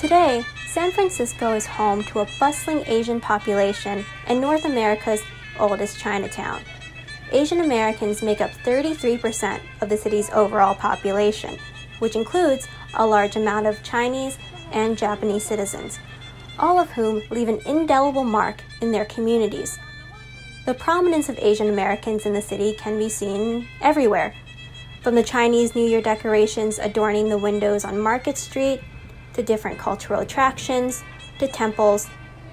Today, San Francisco is home to a bustling Asian population and North America's oldest Chinatown. Asian Americans make up 33% of the city's overall population, which includes a large amount of Chinese and Japanese citizens, all of whom leave an indelible mark in their communities. The prominence of Asian Americans in the city can be seen everywhere, from the Chinese New Year decorations adorning the windows on Market Street, to different cultural attractions, to temples,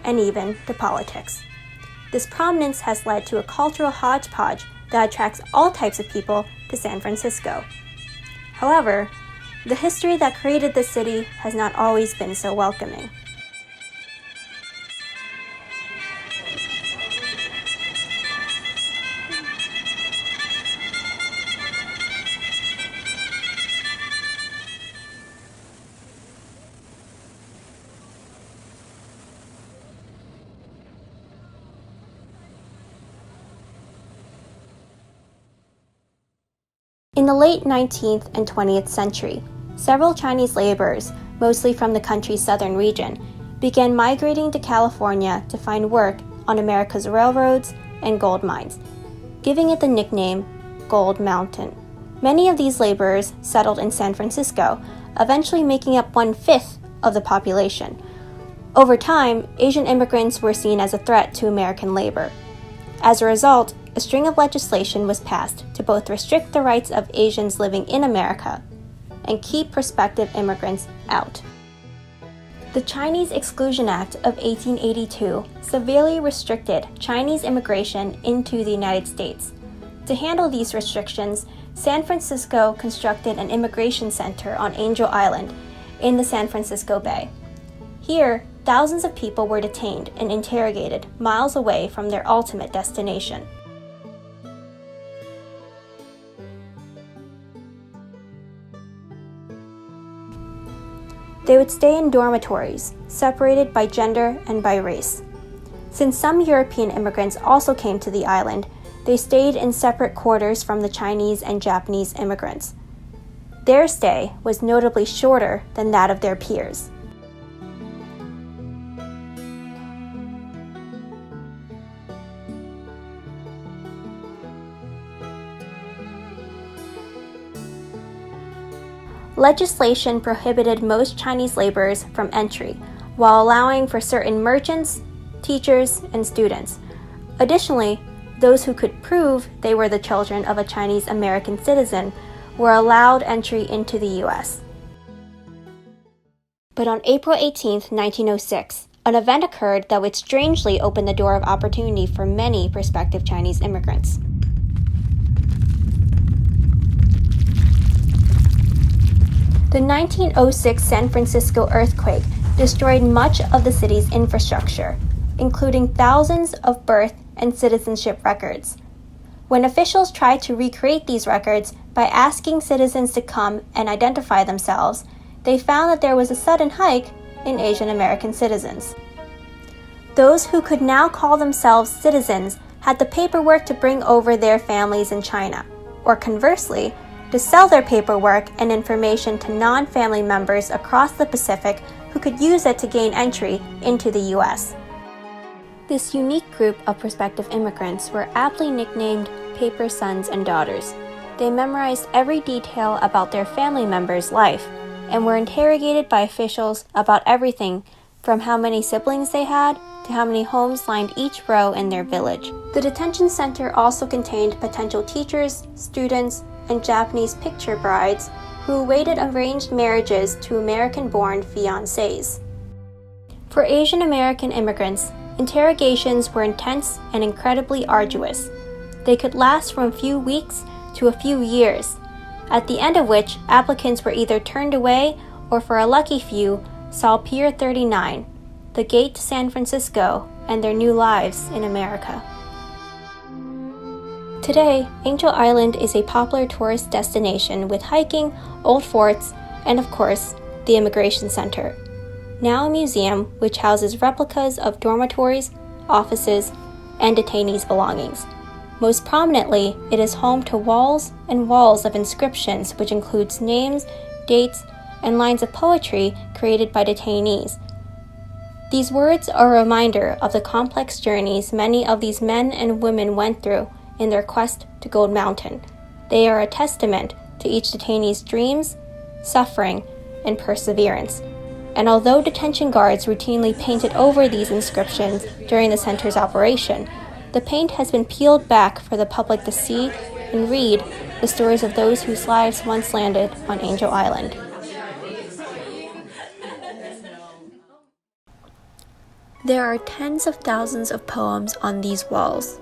and even to politics. This prominence has led to a cultural hodgepodge that attracts all types of people to San Francisco. However, the history that created this city has not always been so welcoming. In the late 19th and 20th century, several Chinese laborers, mostly from the country's southern region, began migrating to California to find work on America's railroads and gold mines, giving it the nickname Gold Mountain. Many of these laborers settled in San Francisco, eventually making up 1/5 of the population. Over time, Asian immigrants were seen as a threat to American labor. As a result, a string of legislation was passed to both restrict the rights of Asians living in America and keep prospective immigrants out. The Chinese Exclusion Act of 1882 severely restricted Chinese immigration into the United States. To handle these restrictions, San Francisco constructed an immigration center on Angel Island in the San Francisco Bay. Here, thousands of people were detained and interrogated miles away from their ultimate destination. They would stay in dormitories, separated by gender and by race. Since some European immigrants also came to the island, they stayed in separate quarters from the Chinese and Japanese immigrants. Their stay was notably shorter than that of their peers. Legislation prohibited most Chinese laborers from entry, while allowing for certain merchants, teachers, and students. Additionally, those who could prove they were the children of a Chinese American citizen were allowed entry into the U.S. But on April 18, 1906, an event occurred that would strangely open the door of opportunity for many prospective Chinese immigrants. The 1906 San Francisco earthquake destroyed much of the city's infrastructure, including thousands of birth and citizenship records. When officials tried to recreate these records by asking citizens to come and identify themselves, they found that there was a sudden hike in Asian American citizens. Those who could now call themselves citizens had the paperwork to bring over their families in China, or conversely, to sell their paperwork and information to non-family members across the Pacific who could use it to gain entry into the U.S. This unique group of prospective immigrants were aptly nicknamed paper sons and daughters. They memorized every detail about their family members' life and were interrogated by officials about everything from how many siblings they had to how many homes lined each row in their village. The detention center also contained potential teachers, students, and Japanese picture brides who awaited arranged marriages to American-born fiancés. For Asian American immigrants, interrogations were intense and incredibly arduous. They could last from a few weeks to a few years, at the end of which applicants were either turned away or, for a lucky few, saw Pier 39, the gate to San Francisco and their new lives in America. Today, Angel Island is a popular tourist destination with hiking, old forts, and of course, the Immigration Center, now a museum which houses replicas of dormitories, offices, and detainees' belongings. Most prominently, it is home to walls and walls of inscriptions which includes names, dates, and lines of poetry created by detainees. These words are a reminder of the complex journeys many of these men and women went through in their quest to Gold Mountain. They are a testament to each detainee's dreams, suffering, and perseverance. And although detention guards routinely painted over these inscriptions during the center's operation, the paint has been peeled back for the public to see and read the stories of those whose lives once landed on Angel Island. There are tens of thousands of poems on these walls.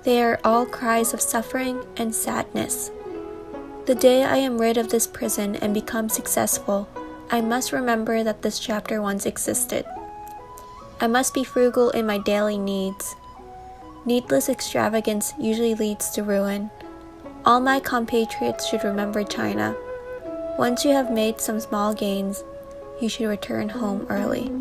They are all cries of suffering and sadness. The day I am rid of this prison and become successful, I must remember that this chapter once existed. I must be frugal in my daily needs. Needless extravagance usually leads to ruin. All my compatriots should remember China. Once you have made some small gains, you should return home early.